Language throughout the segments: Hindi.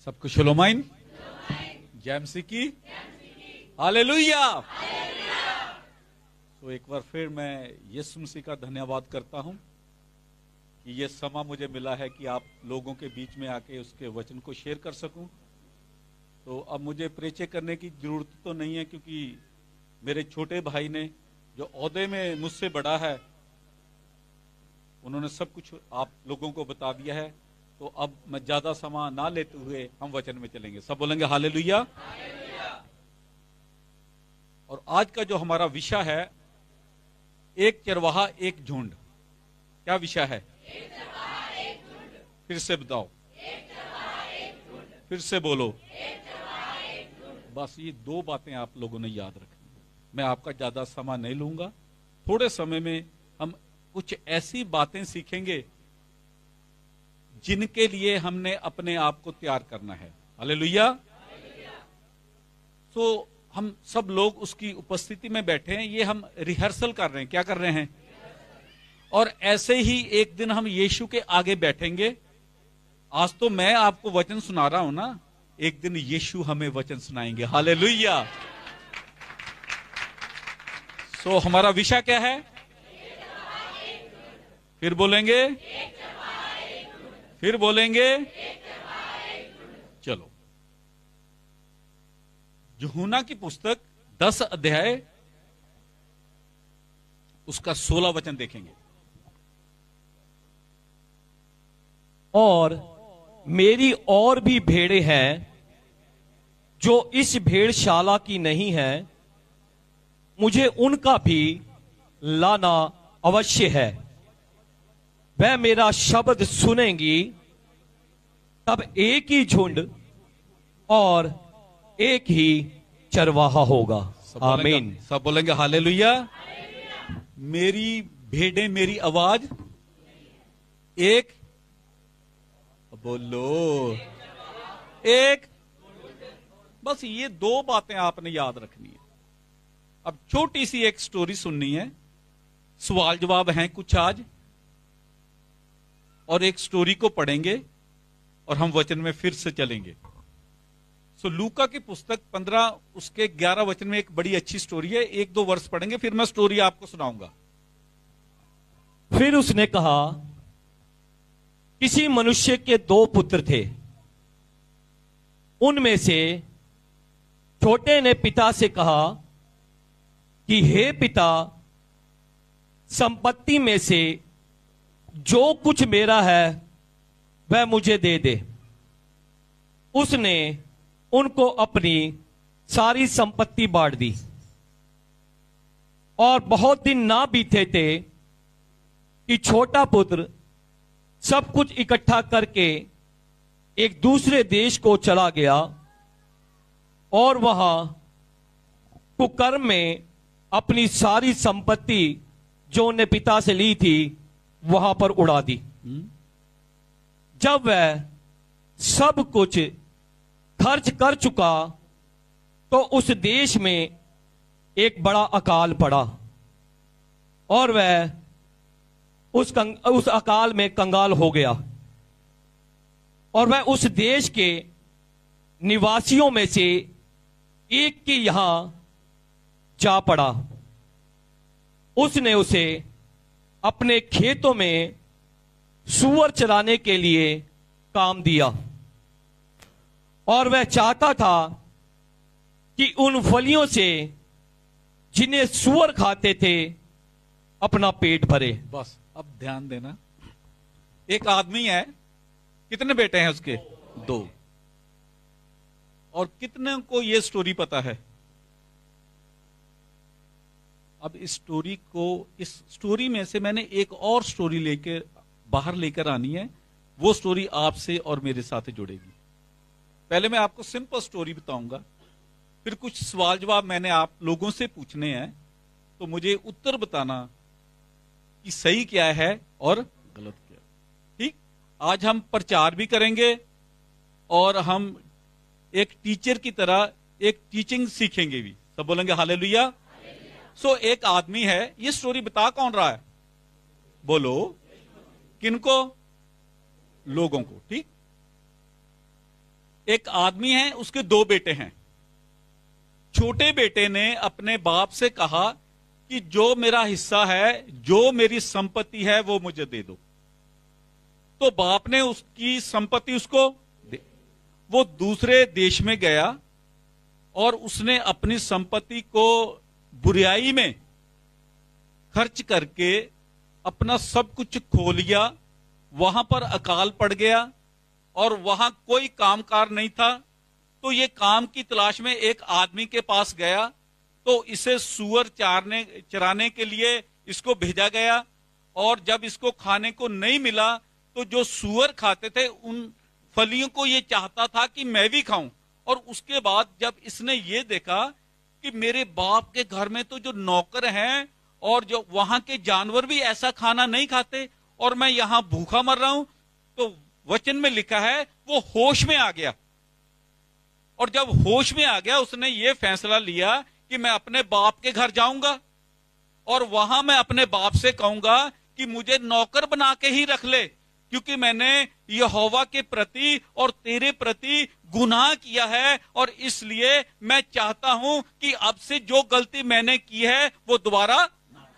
सबको शलोमाइन जैमसी की हालेलुया। तो एक बार फिर मैं यीशु मसीह का धन्यवाद करता हूं कि ये समय मुझे मिला है कि आप लोगों के बीच में आके उसके वचन को शेयर कर सकूं। तो अब मुझे परिचय करने की जरूरत तो नहीं है, क्योंकि मेरे छोटे भाई ने जो ओहदे में मुझसे बड़ा है उन्होंने सब कुछ आप लोगों को बता दिया है। तो अब मैं ज्यादा समय ना लेते हुए हम वचन में चलेंगे। सब बोलेंगे हालेलुया। और आज का जो हमारा विषय है, एक चरवाहा एक झुंड। क्या विषय है? एक चरवाहा एक झुंड। फिर से बताओ। एक चरवाहा एक झुंड। फिर से बोलो। एक चरवाहा एक झुंड। बस ये दो बातें आप लोगों ने याद रखनी है। मैं आपका ज्यादा समय नहीं लूंगा। थोड़े समय में हम कुछ ऐसी बातें सीखेंगे जिनके लिए हमने अपने आप को तैयार करना है। हालेलुया। तो हम सब लोग उसकी उपस्थिति में बैठे हैं। ये हम रिहर्सल कर रहे हैं। क्या कर रहे हैं? और ऐसे ही एक दिन हम यीशु के आगे बैठेंगे। आज तो मैं आपको वचन सुना रहा हूं ना, एक दिन यीशु हमें वचन सुनाएंगे। हालेलुया। सो हमारा विषय क्या है? फिर बोलेंगे, फिर बोलेंगे। चलो, यूहन्ना की पुस्तक 10 अध्याय उसका 16 वचन देखेंगे। और मेरी और भी भेड़ें हैं जो इस भेड़शाला की नहीं है, मुझे उनका भी लाना अवश्य है। वह मेरा शब्द सुनेंगी, तब एक ही झुंड और एक ही चरवाहा होगा। आमीन। सब बोलेंगे हालेलुया। मेरी भेड़ें मेरी आवाज एक बोलो, एक। बस ये दो बातें आपने याद रखनी है। अब छोटी सी एक स्टोरी सुननी है। सवाल जवाब हैं कुछ आज, और एक स्टोरी को पढ़ेंगे और हम वचन में फिर से चलेंगे। सो लूका की पुस्तक 15 उसके 11 वचन में एक बड़ी अच्छी स्टोरी है। एक दो वर्ष पढ़ेंगे, फिर मैं स्टोरी आपको सुनाऊंगा। फिर उसने कहा, किसी मनुष्य के 2 पुत्र थे। उनमें से छोटे ने पिता से कहा कि हे पिता, संपत्ति में से जो कुछ मेरा है वह मुझे दे दे। उसने उनको अपनी सारी संपत्ति बांट दी। और बहुत दिन ना बीते थे कि छोटा पुत्र सब कुछ इकट्ठा करके एक दूसरे देश को चला गया और वहां कुकर्म में अपनी सारी संपत्ति जो उन्हें पिता से ली थी वहां पर उड़ा दी। जब वह सब कुछ खर्च कर चुका तो उस देश में एक बड़ा अकाल पड़ा और वह उस अकाल में कंगाल हो गया। और वह उस देश के निवासियों में से एक के यहां जा पड़ा। उसने उसे अपने खेतों में सूअर चराने के लिए काम दिया और वह चाहता था कि उन फलियों से जिन्हें सूअर खाते थे अपना पेट भरे। बस अब ध्यान देना। एक आदमी है, कितने बेटे हैं उसके? 2। और कितने को ये स्टोरी पता है? अब इस स्टोरी में से मैंने एक और स्टोरी बाहर लेकर आनी है। वो स्टोरी आपसे और मेरे साथ जुड़ेगी। पहले मैं आपको सिंपल स्टोरी बताऊंगा, फिर कुछ सवाल जवाब मैंने आप लोगों से पूछने हैं, तो मुझे उत्तर बताना कि सही क्या है और गलत क्या। ठीक? आज हम प्रचार भी करेंगे और हम एक टीचर की तरह एक टीचिंग सीखेंगे भी। सब बोलेंगे हालेलुया। सो एक आदमी है, ये स्टोरी बता कौन रहा है? बोलो। किनको? लोगों को। ठीक? एक आदमी है, उसके 2 बेटे हैं। छोटे बेटे ने अपने बाप से कहा कि जो मेरा हिस्सा है, जो मेरी संपत्ति है, वो मुझे दे दो। तो बाप ने उसकी संपत्ति उसको दे। वो दूसरे देश में गया और उसने अपनी संपत्ति को बुराई में खर्च करके अपना सब कुछ खो लिया। वहां पर अकाल पड़ गया और वहां कोई कामकार नहीं था। तो ये काम की तलाश में एक आदमी के पास गया, तो इसे सूअर चराने के लिए इसको भेजा गया। और जब इसको खाने को नहीं मिला, तो जो सूअर खाते थे उन फलियों को ये चाहता था कि मैं भी खाऊं। और उसके बाद जब इसने ये देखा कि मेरे बाप के घर में तो जो नौकर हैं और जो वहां के जानवर भी ऐसा खाना नहीं खाते और मैं यहां भूखा मर रहा हूं, तो वचन में लिखा है वो होश में आ गया। और जब होश में आ गया, उसने ये फैसला लिया कि मैं अपने बाप के घर जाऊंगा और वहां मैं अपने बाप से कहूंगा कि मुझे नौकर बना के ही रख ले, क्योंकि मैंने यहोवा के प्रति और तेरे प्रति गुनाह किया है। और इसलिए मैं चाहता हूं कि अब से जो गलती मैंने की है वो दोबारा ना।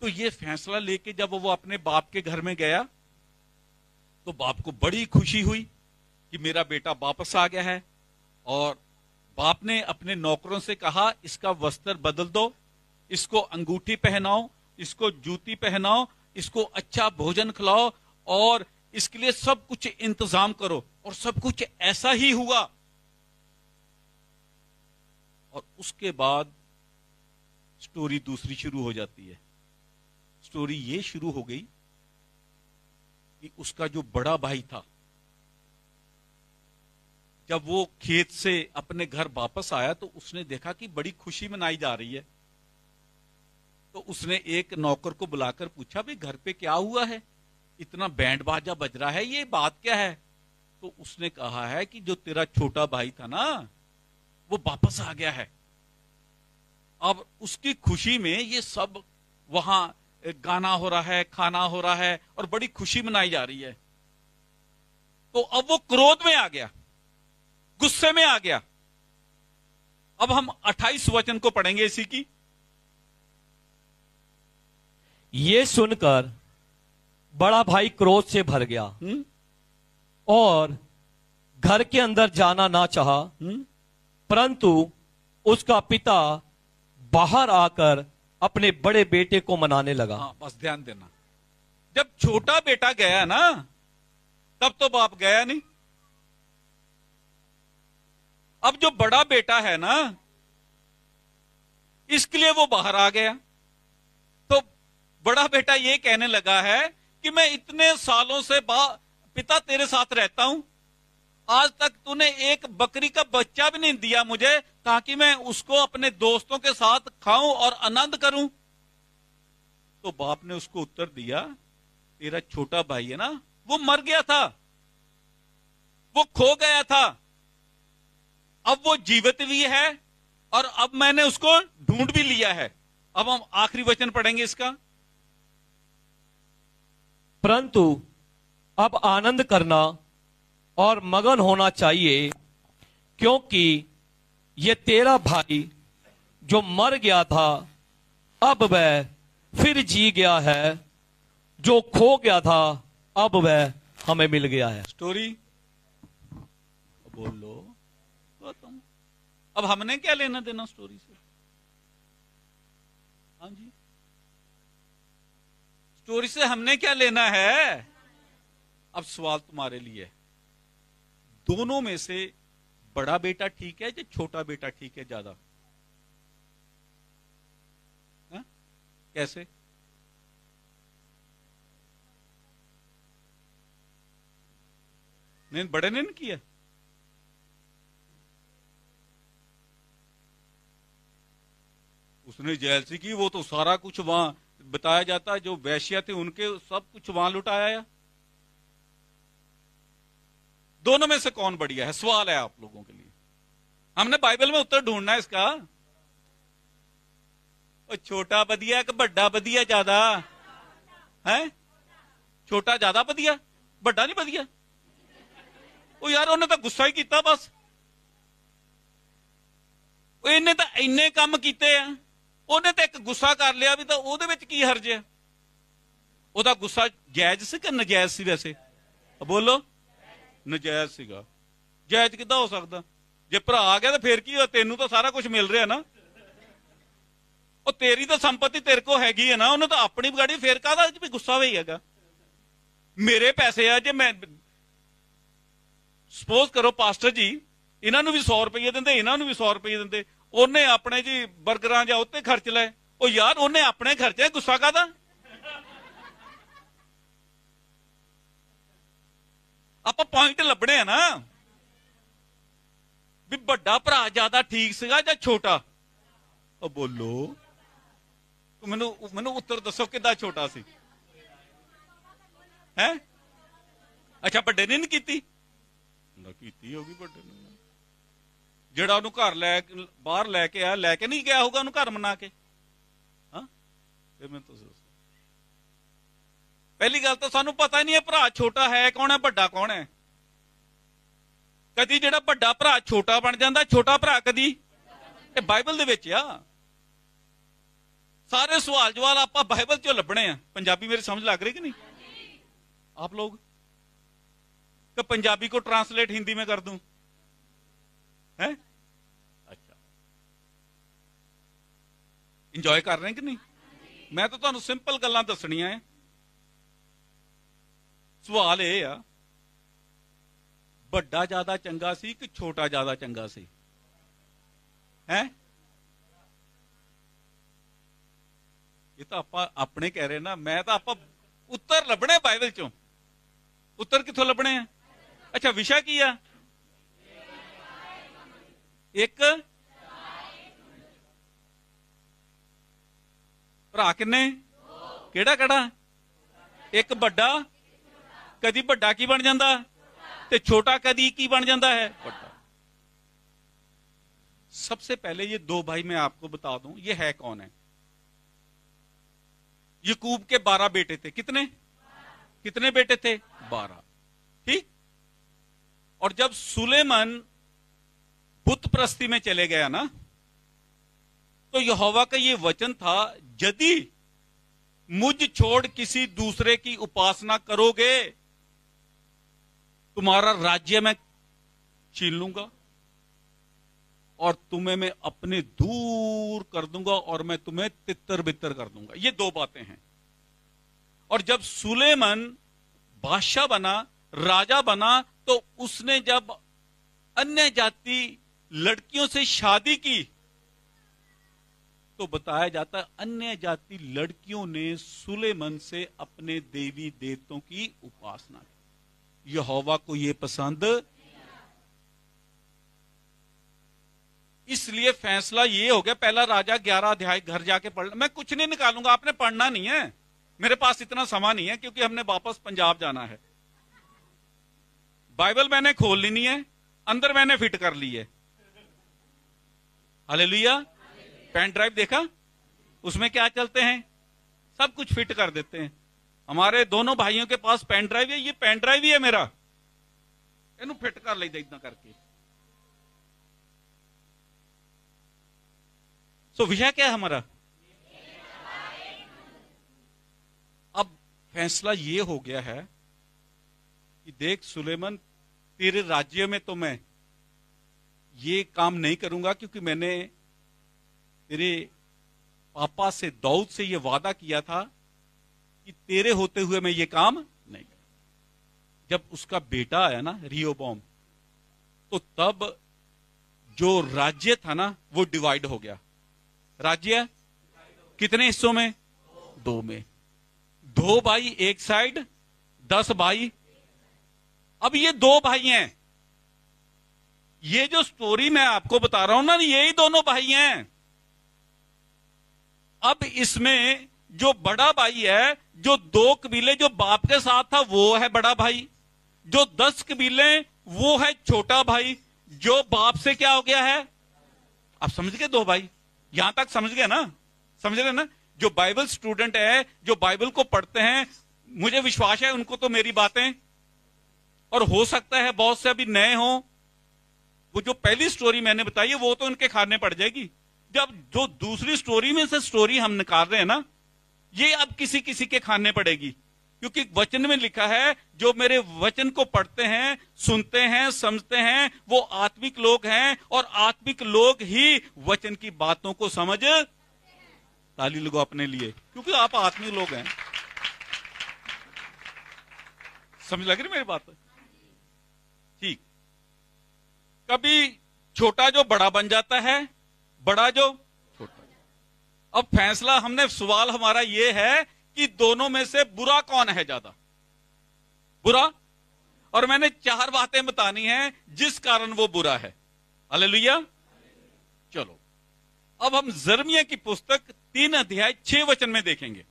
तो ये फैसला लेके जब वो अपने बाप के घर में गया, तो बाप को बड़ी खुशी हुई कि मेरा बेटा वापस आ गया है। और बाप ने अपने नौकरों से कहा, इसका वस्त्र बदल दो, इसको अंगूठी पहनाओ, इसको जूती पहनाओ, इसको अच्छा भोजन खिलाओ और इसके लिए सब कुछ इंतजाम करो। और सब कुछ ऐसा ही हुआ। और उसके बाद स्टोरी दूसरी शुरू हो जाती है। स्टोरी ये शुरू हो गई कि उसका जो बड़ा भाई था, जब वो खेत से अपने घर वापस आया तो उसने देखा कि बड़ी खुशी मनाई जा रही है। तो उसने एक नौकर को बुलाकर पूछा, भाई घर पे क्या हुआ है, इतना बैंड बाजा बज रहा है, ये बात क्या है? तो उसने कहा है कि जो तेरा छोटा भाई था ना, वो वापस आ गया है। अब उसकी खुशी में ये सब वहां गाना हो रहा है, खाना हो रहा है और बड़ी खुशी मनाई जा रही है। तो अब वो क्रोध में आ गया, गुस्से में आ गया। अब हम 28 वचन को पढ़ेंगे इसी की। ये सुनकर बड़ा भाई क्रोध से भर गया और घर के अंदर जाना ना चाहा, परंतु उसका पिता बाहर आकर अपने बड़े बेटे को मनाने लगा। हाँ, बस ध्यान देना, जब छोटा बेटा गया ना, तब तो बाप गया नहीं। अब जो बड़ा बेटा है ना, इसके लिए वो बाहर आ गया। तो बड़ा बेटा ये कहने लगा है कि मैं इतने सालों से पिता तेरे साथ रहता हूं, आज तक तूने एक बकरी का बच्चा भी नहीं दिया मुझे, ताकि मैं उसको अपने दोस्तों के साथ खाऊं और आनंद करूं। तो बाप ने उसको उत्तर दिया, तेरा छोटा भाई है ना, वो मर गया था, वो खो गया था, अब वो जीवित भी है और अब मैंने उसको ढूंढ भी लिया है। अब हम आखिरी वचन पढ़ेंगे इसका। परंतु अब आनंद करना और मगन होना चाहिए, क्योंकि ये तेरा भाई जो मर गया था, अब वह फिर जी गया है, जो खो गया था अब वह हमें मिल गया है। स्टोरी बोल लो तो तुम। अब हमने क्या लेना देना स्टोरी से? हाँ जी, स्टोरी से हमने क्या लेना है? अब सवाल तुम्हारे लिए, दोनों में से बड़ा बेटा ठीक है या छोटा बेटा ठीक है ज्यादा? कैसे? नहीं, बड़े ने किया। उसने जेल से की, वो तो सारा कुछ वहां बताया जाता है, जो वैश्य थे उनके सब कुछ वहां लुटाया। दोनों में से कौन बढ़िया है? सवाल है आप लोगों के लिए। हमने बाइबल में उत्तर ढूंढना है इसका। छोटा बदिया कि बड़ा बदिया ज्यादा है? छोटा ज्यादा बदिया, बड़ा नहीं बदिया। ਉਹ ਯਾਰ ਉਹਨੇ ਤਾਂ ਗੁੱਸਾ ਹੀ ਕੀਤਾ ਬਸ, ਇਹਨੇ ਤਾਂ ਇੰਨੇ ਕੰਮ ਕੀਤੇ ਆ, ਉਹਨੇ ਤਾਂ ਇੱਕ ਗੁੱਸਾ ਕਰ ਲਿਆ ਵੀ, ਤਾਂ ਉਹਦੇ ਵਿੱਚ ਕੀ ਹਰਜ ਹੈ? ਉਹਦਾ ਗੁੱਸਾ ਜਾਇਜ਼ ਸੀ ਕਿ ਨਜਾਇਜ਼ ਸੀ? ਵੈਸੇ ਬੋਲੋ, ਨਜਾਇਜ਼ ਸੀਗਾ। ਜਾਇਜ਼ ਕਿੱਦਾਂ ਹੋ ਸਕਦਾ? ਜੇ ਭਰਾ ਆ ਗਿਆ ਤਾਂ ਫੇਰ ਕੀ ਹੋਇਆ? ਤੈਨੂੰ ਤਾਂ ਸਾਰਾ ਕੁਝ ਮਿਲ ਰਿਹਾ ਨਾ, ਉਹ ਤੇਰੀ ਤਾਂ ਸੰਪत्ति ਤੇਰੇ ਕੋ ਹੈਗੀ ਹੈ ਨਾ, ਉਹਨੇ ਤਾਂ ਆਪਣੀ ਵਿਗਾੜੀ, ਫੇਰ ਕਾਹਦਾ ਵੀ ਗੁੱਸਾ ਵੀ ਹੈਗਾ? ਮੇਰੇ ਪੈਸੇ ਆ, ਜੇ ਮੈਂ ਸਪੋਜ਼ ਕਰੋ ਪਾਸਟਰ ਜੀ ਇਹਨਾਂ ਨੂੰ ਵੀ 100 ਰੁਪਏ ਦਿੰਦੇ, ਇਹਨਾਂ ਨੂੰ ਵੀ 100 ਰੁਪਏ ਦਿੰਦੇ, ਉਹਨੇ ਆਪਣੇ ਜੀ ਬਰਗਰਾਂ ਜਾਂ ਉੱਤੇ ਖਰਚ ਲਏ, ਉਹ ਯਾਰ ਉਹਨੇ ਆਪਣੇ ਖਰਚੇ, ਗੁੱਸਾ ਕਾਹਦਾ? ਆਪਾਂ ਪੁਆਇੰਟ ਲੱਭਣੇ ਆ ਨਾ, ਵੀ ਵੱਡਾ ਭਰਾ ਜ਼ਿਆਦਾ ਠੀਕ ਸੀਗਾ ਜਾਂ ਛੋਟਾ? ਉਹ ਬੋਲੋ, ਮੈਨੂੰ ਉੱਤਰ ਦੱਸੋ, ਕਿੱਦਾਂ ਛੋਟਾ ਸੀ? ਹੈ ਅੱਛਾ, ਵੱਡੇ ਨੇ ਨਹੀਂ ਕੀਤੀ? ਨਾ ਕੀਤੀ ਹੋਗੀ ਵੱਡੇ ਨੇ। ਜਿਹੜਾ ਉਹਨੂੰ ਘਰ ਬਾਹਰ ਲੈ ਕੇ ਆਇਆ, ਲੈ ਕੇ ਨਹੀਂ ਗਿਆ ਹੋਊਗਾ ਉਹਨੂੰ ਘਰ ਮਨਾ ਕੇ? ਹਾਂ, ਇਹ ਮੈਂ ਤੁਸੀਂ ਦੱਸੋ। ਪਹਿਲੀ ਗੱਲ ਤਾਂ ਸਾਨੂੰ ਪਤਾ ਨਹੀਂ ਹੈ ਭਰਾ ਛੋਟਾ ਹੈ ਕੌਣ ਹੈ, ਵੱਡਾ ਕੌਣ ਹੈ। ਕਦੀ ਜਿਹੜਾ ਵੱਡਾ ਭਰਾ ਛੋਟਾ ਬਣ ਜਾਂਦਾ, ਛੋਟਾ ਭਰਾ ਕਦੀ, ਇਹ ਬਾਈਬਲ ਦੇ ਵਿੱਚ ਆ। ਸਾਰੇ ਸਵਾਲ ਜਵਾਬ ਆਪਾਂ ਬਾਈਬਲ ਚੋਂ ਲੱਭਣੇ ਆ। पंजाबी मेरी समझ लग रही कि नहीं आप लोग? कि पंजाबी को ट्रांसलेट हिंदी में कर दूं? है अच्छा, इंजॉय कर रहे हैं कि नहीं? मैं तो तुहानू सिंपल गल्लां दसणियां है। सवाल यह आ, ਵੱਡਾ ਜ਼ਿਆਦਾ ਚੰਗਾ ਸੀ ਕਿ ਛੋਟਾ ਜ਼ਿਆਦਾ ਚੰਗਾ ਸੀ? ਹੈ ਇਹ ਤਾਂ ਆਪਾਂ ਆਪਣੇ ਕਹਿ ਰਹੇ ਨਾ, ਮੈਂ ਤਾਂ ਆਪਾਂ ਉੱਤਰ ਲੱਭਣੇ ਬਾਈਬਲ ਚੋਂ। ਉੱਤਰ ਕਿੱਥੋਂ ਲੱਭਣੇ ਆ? ਅੱਛਾ, ਵਿਸ਼ਾ ਕੀ ਆ? ਇੱਕ ਭਰਾ ਕਿੰਨੇ? ਕਿਹੜਾ ਕਿਹੜਾ? ਇੱਕ ਵੱਡਾ, ਕਦੀ ਵੱਡਾ ਕੀ ਬਣ ਜਾਂਦਾ ਤੇ छोटा कदी की बन जाता है बड़ा। सबसे पहले ये दो भाई मैं आपको बता दूं, ये है कौन है? यकूब के 12 बेटे थे। कितने कितने बेटे थे? 12। ठीक। और जब सुलेमान बुत प्रस्ती में चले गया ना, तो यहोवा का ये वचन था, यदि मुझ छोड़ किसी दूसरे की उपासना करोगे तुम्हारा राज्य मैं छीन लूंगा और तुम्हें मैं अपने दूर कर दूंगा और मैं तुम्हें तितर बितर कर दूंगा। ये दो बातें हैं। और जब सुलेमान बादशाह बना, राजा बना, तो उसने जब अन्य जाति लड़कियों से शादी की, तो बताया जाता है अन्य जाति लड़कियों ने सुलेमान से अपने देवी देवताओं की उपासना की। यहोवा को यह पसंद, इसलिए फैसला ये हो गया। पहला राजा 11 अध्याय घर जाके पढ़, मैं कुछ नहीं निकालूंगा, आपने पढ़ना नहीं है, मेरे पास इतना समय नहीं है क्योंकि हमने वापस पंजाब जाना है। बाइबल मैंने खोल लेनी है, अंदर मैंने फिट कर ली है। हालेलुया। पेन ड्राइव देखा, उसमें क्या चलते हैं, सब कुछ फिट कर देते हैं। हमारे दोनों भाइयों के पास पेन ड्राइव है, ये पेन ड्राइव ही है मेरा, इनू फिट कर लेते इतना करके। सो विषय क्या है हमारा? अब फैसला ये हो गया है कि देख सुलेमान, तेरे राज्य में तो मैं ये काम नहीं करूंगा क्योंकि मैंने तेरे पापा से, दाऊद से ये वादा किया था कि तेरे होते हुए मैं ये काम नहीं करूंगा। जब उसका बेटा आया ना रिहोबोम, तो तब जो राज्य था ना वो डिवाइड हो गया। राज्य कितने हिस्सों में? 2 में। 2 भाई एक साइड, 10 भाई। अब ये 2 भाई हैं। ये जो स्टोरी मैं आपको बता रहा हूं ना, यही दोनों भाई हैं। अब इसमें जो बड़ा भाई है, जो 2 कबीले जो बाप के साथ था वो है बड़ा भाई, जो 10 कबीले वो है छोटा भाई, जो बाप से क्या हो गया है। आप समझ गए 2 भाई? यहां तक समझ गए ना? समझ रहे ना? जो बाइबल स्टूडेंट है, जो बाइबल को पढ़ते हैं, मुझे विश्वास है उनको तो मेरी बातें और हो सकता है बहुत से अभी नए हों, वो जो पहली स्टोरी मैंने बताई है वो तो उनके खाने पड़ जाएगी। जब जो दूसरी स्टोरी में से स्टोरी हम निकाल रहे हैं ना, ये अब किसी किसी के खाने पड़ेगी, क्योंकि वचन में लिखा है जो मेरे वचन को पढ़ते हैं, सुनते हैं, समझते हैं, वो आत्मिक लोग हैं, और आत्मिक लोग ही वचन की बातों को समझ। ताली लगो अपने लिए, क्योंकि आप आत्मिक लोग हैं। समझ लग रही मेरी बात? ठीक। कभी छोटा जो बड़ा बन जाता है, बड़ा जो छोटा। अब फैसला हमने, सवाल हमारा ये है कि दोनों में से बुरा कौन है ज्यादा? बुरा। और मैंने 4 बातें बतानी हैं जिस कारण वो बुरा है। हालेलुया। चलो अब हम यिर्मयाह की पुस्तक 3 अध्याय 6 वचन में देखेंगे।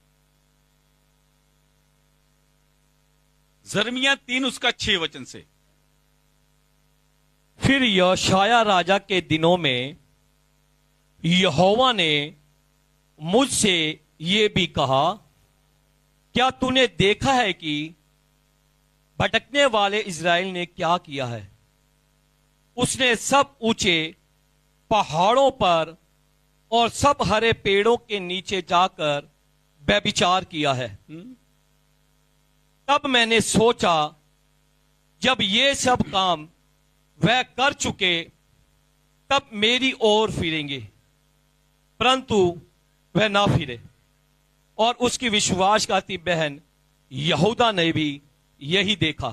यिर्मयाह 3 उसका 6 वचन से। फिर यशायाह राजा के दिनों में यहोवा ने मुझसे ये भी कहा, क्या तूने देखा है कि भटकने वाले इज़राइल ने क्या किया है? उसने सब ऊंचे पहाड़ों पर और सब हरे पेड़ों के नीचे जाकर व्यभिचार किया है। तब मैंने सोचा, जब ये सब काम वह कर चुके तब मेरी ओर फिरेंगे, परंतु वह ना फिरे। और उसकी विश्वासघाती बहन यहूदा ने भी यही देखा।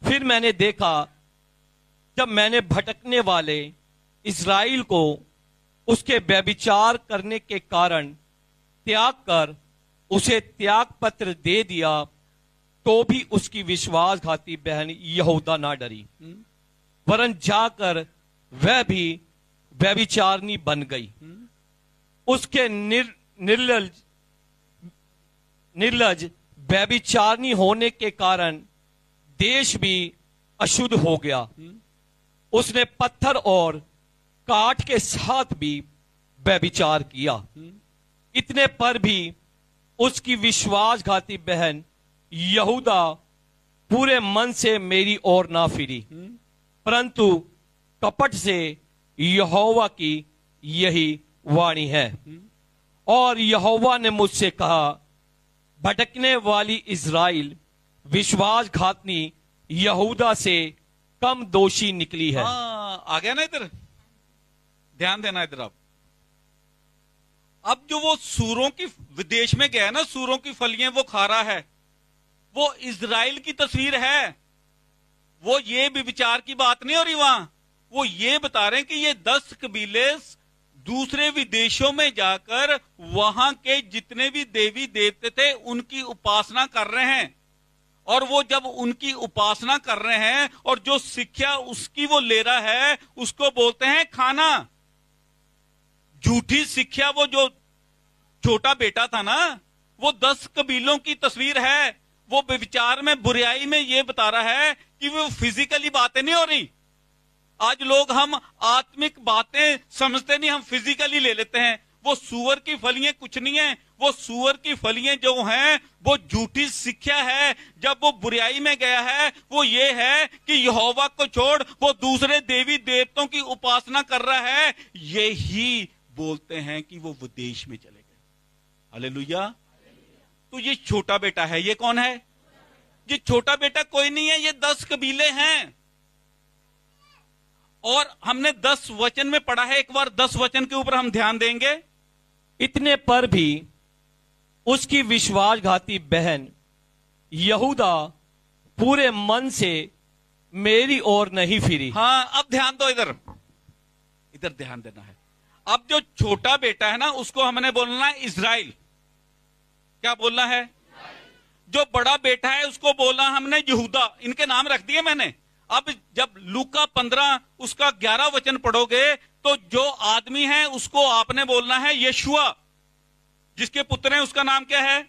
फिर मैंने देखा, जब मैंने भटकने वाले इज़राइल को उसके व्यभिचार करने के कारण त्याग कर उसे त्याग पत्र दे दिया, तो भी उसकी विश्वासघाती बहन यहूदा ना डरी, वरन जाकर वह भी व्यभिचारिणी बन गई। उसके निर्लज व्यभिचारिणी होने के कारण देश भी अशुद्ध हो गया। उसने पत्थर और काठ के साथ भी व्यभिचार किया। इतने पर भी उसकी विश्वासघाती बहन यहूदा पूरे मन से मेरी ओर ना फिरी, परंतु कपट से यहोवा की यही वाणी है। और यहोवा ने मुझसे कहा, भटकने वाली इज़राइल विश्वासघातनी यहूदा से कम दोषी निकली है। आ गया ना इधर, ध्यान देना इधर। अब जो वो सूरों की विदेश में गया ना, सूरों की फलियां वो खा रहा है, वो इज़राइल की तस्वीर है। वो ये भी विचार की बात नहीं हो रही वहां। वो ये बता रहे हैं कि ये 10 कबीले दूसरे विदेशों में जाकर वहां के जितने भी देवी देवते थे उनकी उपासना कर रहे हैं। और वो जब उनकी उपासना कर रहे हैं और जो शिक्षा उसकी वो ले रहा है, उसको बोलते हैं खाना। झूठी शिक्षा। वो जो छोटा बेटा था ना, वो 10 कबीलों की तस्वीर है। वो विचार में, बुराई में ये बता रहा है कि वो फिजिकली बातें नहीं हो रही। आज लोग हम आत्मिक बातें समझते नहीं, हम फिजिकली ले लेते हैं। वो सूअर की फलियां कुछ नहीं है। वो सूअर की फलियां जो हैं वो झूठी शिक्षा है। जब वो बुराई में गया है, वो ये है कि यहोवा को छोड़ वो दूसरे देवी देवताओं की उपासना कर रहा है। यही बोलते हैं कि वो विदेश में चले गए। हालेलुया। तो ये छोटा बेटा है। ये कौन है? ये छोटा बेटा कोई नहीं है, ये 10 कबीले हैं। और हमने 10 वचन में पढ़ा है। एक बार 10 वचन के ऊपर हम ध्यान देंगे। इतने पर भी उसकी विश्वासघाती बहन यहूदा पूरे मन से मेरी ओर नहीं फिरी। हाँ, अब ध्यान दो, इधर इधर ध्यान देना है। अब जो छोटा बेटा है ना, उसको हमने बोलना है इज़राइल। क्या बोलना है? जो बड़ा बेटा है उसको बोलना हमने यहूदा। इनके नाम रख दिए मैंने। अब जब लूका 15 उसका 11 वचन पढ़ोगे तो जो आदमी है उसको आपने बोलना है यशुआ। जिसके पुत्र हैं उसका नाम क्या है?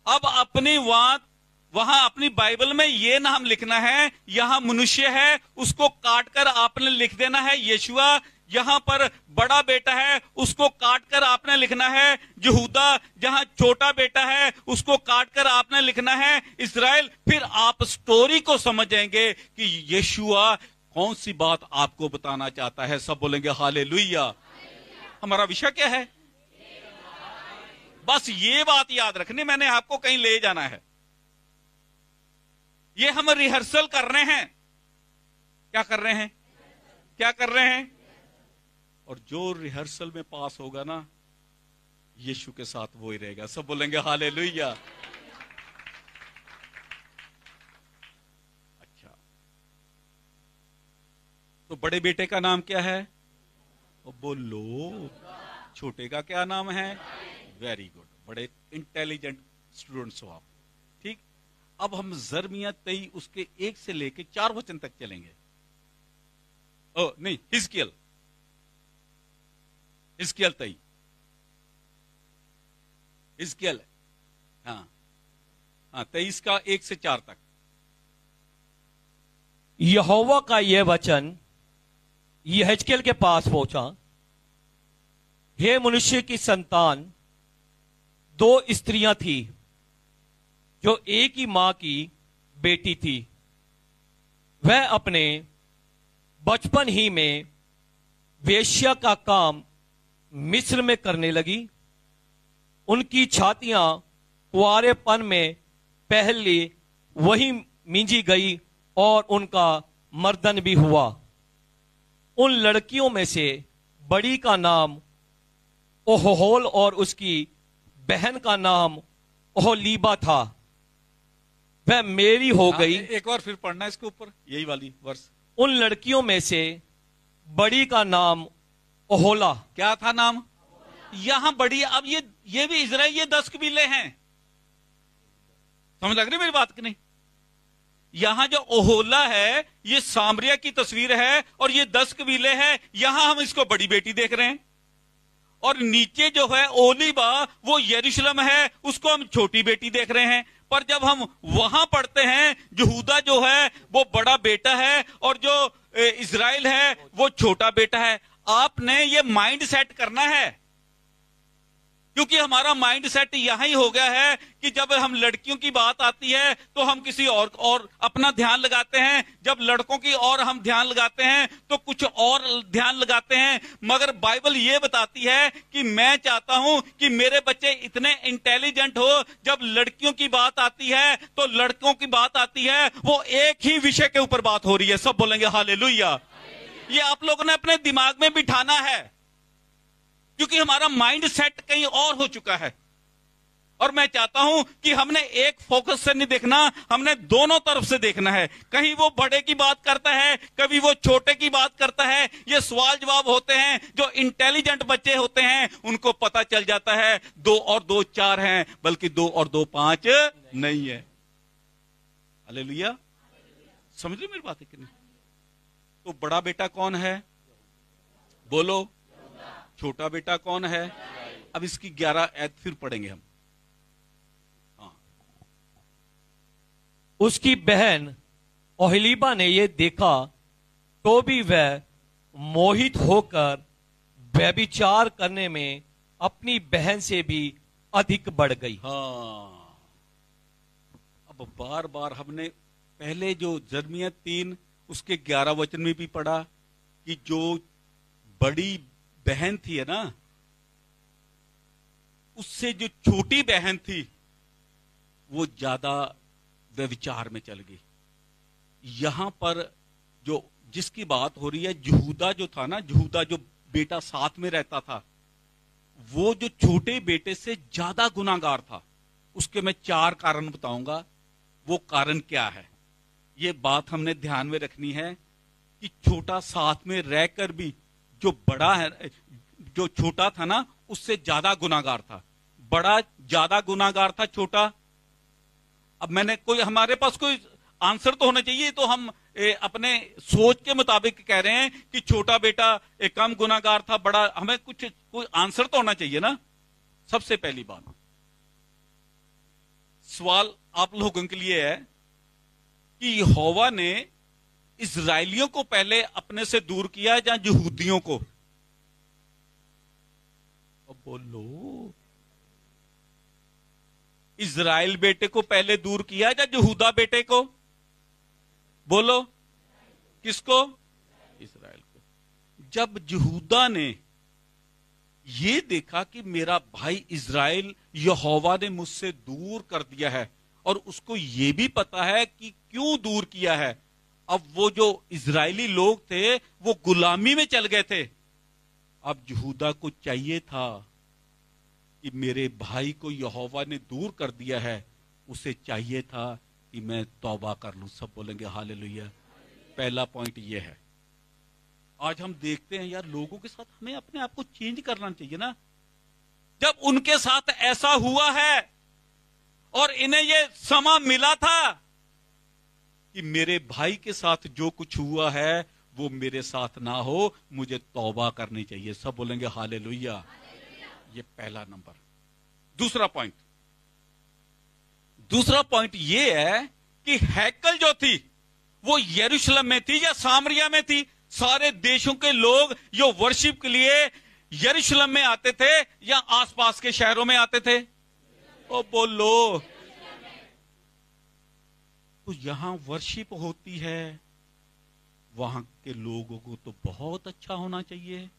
अब अपनी वहां अपनी बाइबल में ये नाम लिखना है। यहां मनुष्य है, उसको काटकर आपने लिख देना है यशुआ। यहां पर बड़ा बेटा है उसको काटकर आपने लिखना है यहूदा, जहां छोटा बेटा है उसको काटकर आपने लिखना है इस्राएल। फिर आप स्टोरी को समझेंगे कि यीशुआ कौन सी बात आपको बताना चाहता है। सब बोलेंगे हालेलुया। हमारा विषय क्या है? बस ये बात याद रखनी, मैंने आपको कहीं ले जाना है। ये हम रिहर्सल कर रहे हैं। क्या कर रहे हैं? क्या कर रहे हैं? और जो रिहर्सल में पास होगा ना, यीशु के साथ वो ही रहेगा। सब बोलेंगे हालेलुया। अच्छा, तो बड़े बेटे का नाम क्या है? बोलो। छोटे का क्या नाम है? वेरी गुड, बड़े इंटेलिजेंट स्टूडेंट्स हो आप। ठीक, अब हम जरमिया 23 उसके 1 से लेके 4 वचन तक चलेंगे। ओ नहीं, हिजकियल 23, हिजकियल, हाँ हाँ, 23 का 1 से 4 तक। यहोवा का यह वचन यहेजकेल के पास पहुंचा, हे मनुष्य की संतान, 2 स्त्रियां थी जो एक ही मां की बेटी थी। वह अपने बचपन ही में वेश्या का काम मिस्र में करने लगी। उनकी छातियां कुंवारेपन में पहले वही मींजी गई और उनका मर्दन भी हुआ। उन लड़कियों में से बड़ी का नाम ओहोल और उसकी बहन का नाम ओहोलीबा था। वह मेरी हो गई। एक बार फिर पढ़ना इसके ऊपर, यही वाली वर्ष। उन लड़कियों में से बड़ी का नाम ओहोला। क्या था नाम? यहां बड़ी, अब ये भी इजराइल, ये 10 कबीले हैं। समझ लग रही मेरी बात की नहीं? यहां जो ओहोला है ये सामरिया की तस्वीर है और ये 10 कबीले हैं। यहां हम इसको बड़ी बेटी देख रहे हैं और नीचे जो है ओलीबा वो यरूशलेम है, उसको हम छोटी बेटी देख रहे हैं। पर जब हम वहां पढ़ते हैं यहूदा जो है वो बड़ा बेटा है और जो इजराइल है वो छोटा बेटा है। आपने ये माइंड सेट करना है, क्योंकि हमारा माइंड सेट यहां ही हो गया है कि जब हम लड़कियों की बात आती है तो हम किसी और अपना ध्यान लगाते हैं, जब लड़कों की और हम ध्यान लगाते हैं तो कुछ और ध्यान लगाते हैं। मगर बाइबल ये बताती है कि मैं चाहता हूं कि मेरे बच्चे इतने इंटेलिजेंट हो, जब लड़कियों की बात आती है तो लड़कों की बात आती है वो एक ही विषय के ऊपर बात हो रही है। सब बोलेंगे हालेलुया। ये आप लोगों ने अपने दिमाग में बिठाना है, क्योंकि हमारा माइंड सेट कहीं और हो चुका है। और मैं चाहता हूं कि हमने एक फोकस से नहीं देखना, हमने दोनों तरफ से देखना है। कहीं वो बड़े की बात करता है, कभी वो छोटे की बात करता है। ये सवाल जवाब होते हैं। जो इंटेलिजेंट बच्चे होते हैं उनको पता चल जाता है 2 और 2 4 हैं, बल्कि 2 और 2 5 नहीं है। हालेलुया। समझ लो मेरी बात है कि नहीं? तो बड़ा बेटा कौन है? बोलो। छोटा बेटा कौन है? अब इसकी 11 आयत फिर पढ़ेंगे हम। हाँ। उसकी बहन ओहोलीबा ने यह देखा तो भी वह मोहित होकर व्यभिचार करने में अपनी बहन से भी अधिक बढ़ गई। हाँ, अब बार बार हमने पहले जो यिर्मयाह 3 उसके 11 वचन में भी पढ़ा कि जो बड़ी बहन थी है ना, उससे जो छोटी बहन थी वो ज्यादा व्यभिचार में चल गई। यहां पर जो जिसकी बात हो रही है, यहूदा जो था ना, यहूदा जो बेटा साथ में रहता था, वो जो छोटे बेटे से ज्यादा गुनाहगार था। उसके मैं 4 कारण बताऊंगा। वो कारण क्या है, ये बात हमने ध्यान में रखनी है कि छोटा साथ में रहकर भी जो बड़ा है, जो छोटा था ना, उससे ज्यादा गुनाहगार था। बड़ा ज्यादा गुनाहगार था, छोटा। अब मैंने कोई, हमारे पास कोई आंसर तो होना चाहिए, तो हम अपने सोच के मुताबिक कह रहे हैं कि छोटा बेटा एक कम गुनाहगार था, बड़ा, हमें कोई आंसर तो होना चाहिए ना। सबसे पहली बात, सवाल आप लोगों के लिए है कि यहोवा ने इजराइलियों को पहले अपने से दूर किया या यहूदियों को? बोलो, इजराइल बेटे को पहले दूर किया या यहूदा बेटे को? बोलो, किसको? इजराइल को। जब यहूदा ने ये देखा कि मेरा भाई इजराइल यहोवा ने मुझसे दूर कर दिया है, और उसको ये भी पता है कि क्यों दूर किया है। अब वो जो इजरायली लोग थे वो गुलामी में चल गए थे। अब यहूदा को चाहिए था कि मेरे भाई को यहोवा ने दूर कर दिया है, उसे चाहिए था कि मैं तौबा कर लूं। सब बोलेंगे हालेलुया। पहला पॉइंट ये है। आज हम देखते हैं यार, लोगों के साथ हमें अपने आप को चेंज करना चाहिए ना। जब उनके साथ ऐसा हुआ है और इन्हें ये समा मिला था कि मेरे भाई के साथ जो कुछ हुआ है वो मेरे साथ ना हो, मुझे तौबा करनी चाहिए। सब बोलेंगे हालेलुया। ये पहला नंबर। दूसरा पॉइंट ये है कि हैकल जो थी वो यरूशलेम में थी या सामरिया में थी। सारे देशों के लोग जो वर्शिप के लिए यरूशलेम में आते थे या आसपास के शहरों में आते थे? ओ बोलो, तो यहां वर्शिप होती है, वहां के लोगों को तो बहुत अच्छा होना चाहिए।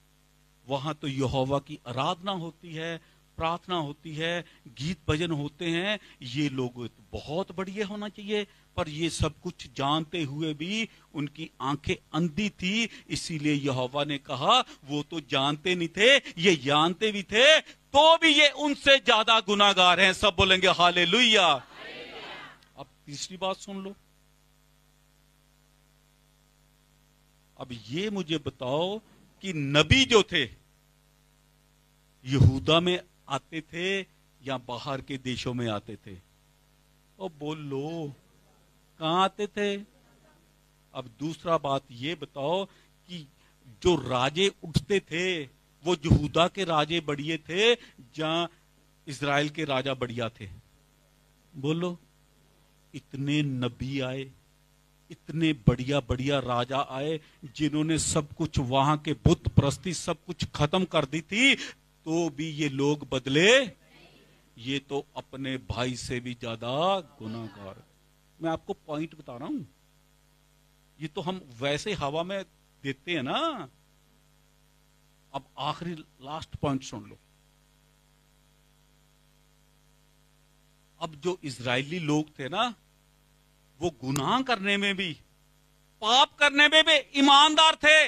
वहां तो यहोवा की आराधना होती है, प्रार्थना होती है, गीत भजन होते हैं, ये लोग तो बहुत बढ़िया होना चाहिए। पर ये सब कुछ जानते हुए भी उनकी आंखें अंधी थी, इसीलिए यहोवा ने कहा वो तो जानते नहीं थे, ये जानते भी थे तो भी ये उनसे ज्यादा गुनाहगार हैं। सब बोलेंगे हालेलुया। अब तीसरी बात सुन लो। अब ये मुझे बताओ कि नबी जो थे यहूदा में आते थे या बाहर के देशों में आते थे? ओ बोलो, कहां आते थे? अब दूसरा बात ये बताओ कि जो राजे उठते थे वो यहूदा के राजे बढ़िया थे या इजराइल के राजा बढ़िया थे? बोलो, इतने नबी आए, इतने बढ़िया बढ़िया राजा आए जिन्होंने सब कुछ, वहां के बुत परस्ती सब कुछ खत्म कर दी थी, तो भी ये लोग बदले? ये तो अपने भाई से भी ज्यादा गुनाहगार। मैं आपको पॉइंट बता रहा हूं, ये तो हम वैसे हवा में देते हैं ना। अब आखिरी लास्ट पॉइंट सुन लो। अब जो इजरायली लोग थे ना, वो गुनाह करने में भी, पाप करने में भी ईमानदार थे।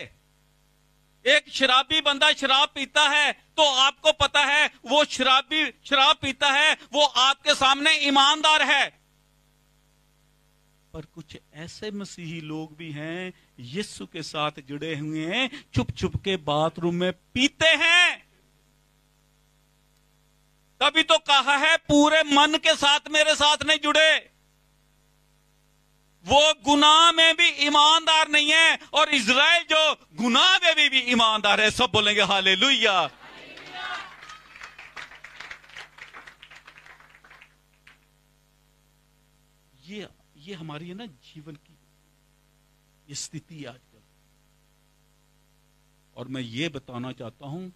एक शराबी बंदा शराब पीता है तो आपको पता है वो शराबी शराब पीता है, वो आपके सामने ईमानदार है। पर कुछ ऐसे मसीही लोग भी हैं, यीशु के साथ जुड़े हुए हैं, चुप चुप के बाथरूम में पीते हैं। तभी तो कहा है पूरे मन के साथ मेरे साथ नहीं जुड़े। वो गुनाह में भी ईमानदार नहीं है, और इजराइल जो गुनाह में भी ईमानदार है। सब बोलेंगे हालेलुया। ये हमारी है ना जीवन की ये स्थिति आजकल। और मैं ये बताना चाहता हूं,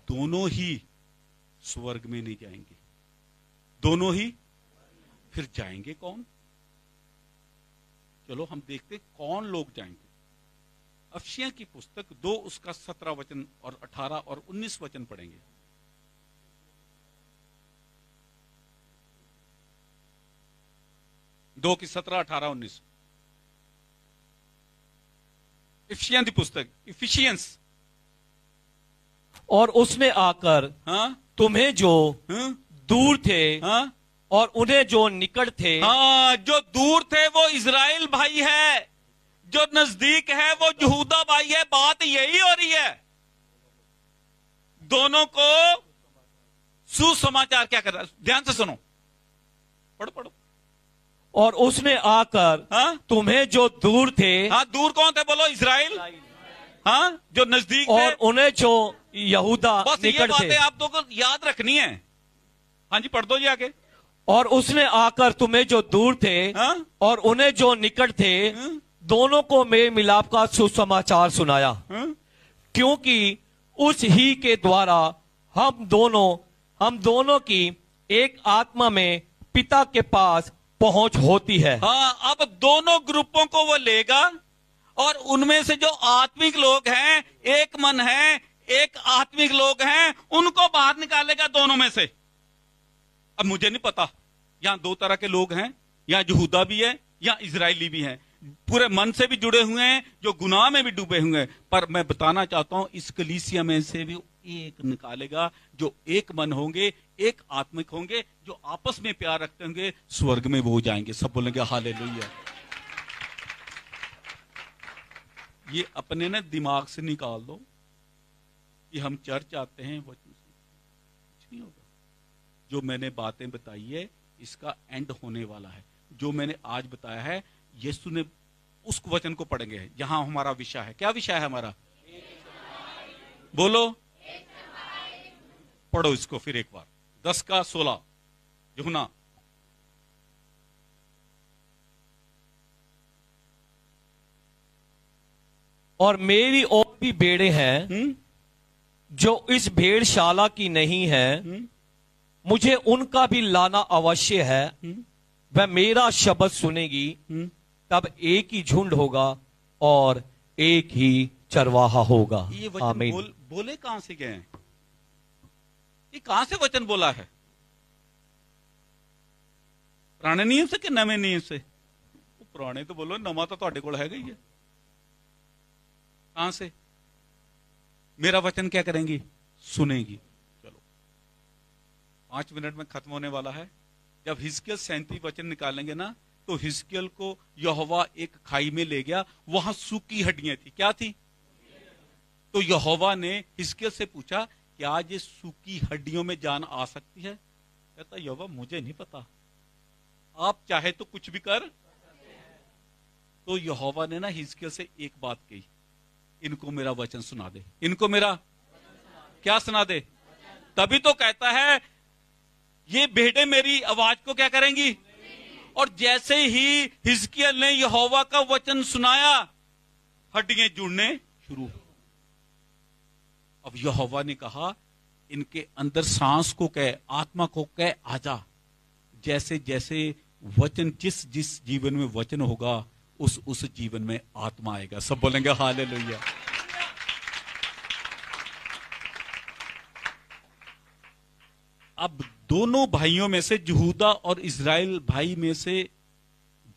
दोनों ही स्वर्ग में नहीं जाएंगे। दोनों ही फिर जाएंगे कौन? चलो हम देखते कौन लोग जाएंगे। अफसियां की पुस्तक 2 उसका 17 वचन और 18 और 19 वचन पढ़ेंगे। दो की 17, 18, 19। इफिशियन की पुस्तक, इफिशियंस। और उसने आकर तुम्हें जो दूर थे और उन्हें जो निकट थे, जो दूर थे वो इजराइल भाई है, जो नजदीक है वो यहूदा भाई है। बात यही हो रही है। दोनों को सुसमाचार क्या कर रहा है? ध्यान से सुनो, पढ़ो पढ़ो। और उसने आकर तुम्हें जो दूर थे, दूर कौन थे? बोलो, इजराइल। जो नजदीक थे, और उन्हें जो यहूदा निकट थे। आप दो को याद रखनी है। हाँ जी, पढ़ दो जी आगे। और उसने आकर तुम्हें जो दूर थे और उन्हें जो निकट थे, दोनों को मेल मिलाप का सुसमाचार सुनाया, क्योंकि उस ही के द्वारा हम दोनों की एक आत्मा में पिता के पास पहुंच होती है। हाँ, अब दोनों ग्रुपों को वो लेगा और उनमें से जो आत्मिक लोग हैं, एक मन है, एक आत्मिक लोग हैं, उनको बाहर निकालेगा दोनों में से। अब मुझे नहीं पता, यहां दो तरह के लोग हैं, यहां यहूदा भी है, यहां इजरायली भी हैं, पूरे मन से भी जुड़े हुए हैं, जो गुनाह में भी डूबे हुए हैं। पर मैं बताना चाहता हूं, इस कलीसिया में से भी एक निकालेगा, जो एक मन होंगे, एक आत्मिक होंगे, जो आपस में प्यार रखते होंगे, स्वर्ग में वो जाएंगे। सब बोलेंगे हालेलुया। ये अपने ना दिमाग से निकाल दो कि हम चर्च आते हैं, वचन से कुछ नहीं होगा। जो मैंने बातें बताई है, इसका एंड होने वाला है। जो मैंने आज बताया है, यीशु ने उस वचन को पढ़ेंगे। यहां हमारा विषय है, क्या विषय है हमारा? बोलो, पढ़ो इसको फिर एक बार। 10:16 यूहन्ना। और मेरी और भी भेड़ें हैं जो इस भेड़शाला की नहीं है, मुझे उनका भी लाना अवश्य है। वह मेरा शब्द सुनेगी, तब एक ही झुंड होगा और एक ही चरवाहा होगा। ये वचन बोले कहां से गए हैं? ये कहां से वचन बोला है? पुराने नियम से कि नवे नियम से? पुराने तो बोलो, नवा तो ਤੁਹਾਡੇ ਕੋਲ हैगा ही है। कहां से? मेरा वचन क्या करेंगी? सुनेगी। चलो, 5 मिनट में खत्म होने वाला है। जब हिजकिय्याह 37 वचन निकालेंगे ना, तो हिजकिय्याह को यहोवा एक खाई में ले गया, वहां सूखी हड्डियां थी। क्या थी? तो यहोवा ने हिजकिय्याह से पूछा, क्या ये सूखी हड्डियों में जान आ सकती है? कहता यहोवा मुझे नहीं पता, आप चाहे तो कुछ भी कर। तो यहोवा ने ना हिजकिय्याह से एक बात कही, इनको मेरा वचन सुना दे। इनको मेरा क्या सुना दे? तभी तो कहता है ये भेड़ें मेरी आवाज को क्या करेंगी? और जैसे ही हिजकिय्याह ने यहोवा का वचन सुनाया, हड्डियां जुड़ने शुरू। अब यहोवा ने कहा, इनके अंदर सांस को कह, आत्मा को कह, आजा। जैसे जैसे वचन, जिस जिस जीवन में वचन होगा, उस जीवन में आत्मा आएगा। सब बोलेंगे हालेलुया। अब दोनों भाइयों में से, यहूदा और इजराइल भाई में से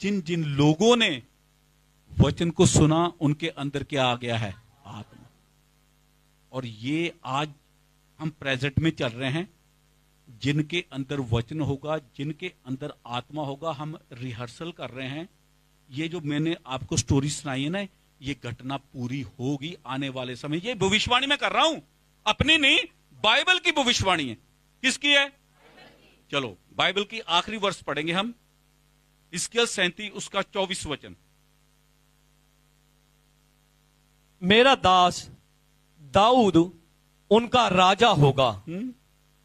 जिन जिन लोगों ने वचन को सुना, उनके अंदर क्या आ गया है? आत्मा। और ये आज हम प्रेजेंट में चल रहे हैं, जिनके अंदर वचन होगा, जिनके अंदर आत्मा होगा। हम रिहर्सल कर रहे हैं। ये जो मैंने आपको स्टोरी सुनाई है ना, ये घटना पूरी होगी आने वाले समय। ये भविष्यवाणी मैं कर रहा हूं, अपनी नहीं, बाइबल की भविष्यवाणी है। किसकी है? चलो बाइबल की आखिरी वर्ष पढ़ेंगे हम, हिजकिय्याह 37 उसका 24 वचन। मेरा दास दाऊद उनका राजा होगा,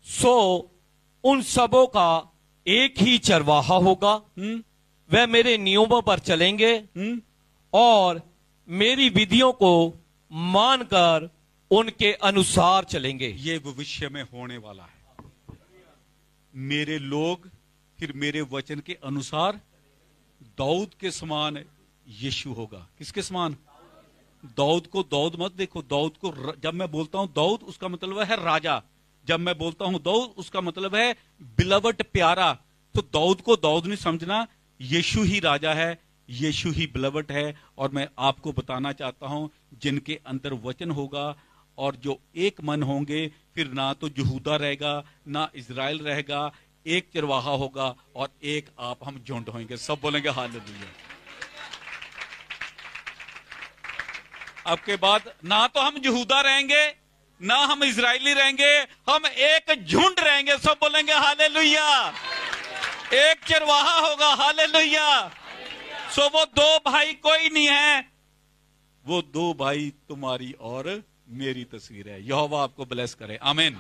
सो उन सबों का एक ही चरवाहा होगा। वह मेरे नियमों पर चलेंगे और मेरी विधियों को मानकर उनके अनुसार चलेंगे। ये भविष्य में होने वाला है। मेरे लोग फिर मेरे वचन के अनुसार दाऊद के समान यीशु होगा। किसके समान? दाऊद को दाऊद मत देखो। दाऊद को, जब मैं बोलता हूं दाऊद, उसका मतलब है राजा। जब मैं बोलता हूं दाऊद, उसका मतलब है बिलवट, प्यारा। तो दाऊद को दाऊद नहीं समझना, यीशु ही राजा है, यीशु ही बिलवट है। और मैं आपको बताना चाहता हूं, जिनके अंदर वचन होगा और जो एक मन होंगे, फिर ना तो यहूदा रहेगा ना इजराइल रहेगा, एक चरवाहा होगा और एक आप, हम झुंड होंगे। सब बोलेंगे हालेलुया। अब के बाद ना तो हम यहूदा रहेंगे ना हम इजराइली रहेंगे, हम एक झुंड रहेंगे। सब बोलेंगे हालेलुया। एक चरवाहा होगा। हालेलुया। सो वो दो भाई कोई नहीं है, वो दो भाई तुम्हारी और मेरी तस्वीर है। यहोवा आपको ब्लेस करे। आमीन।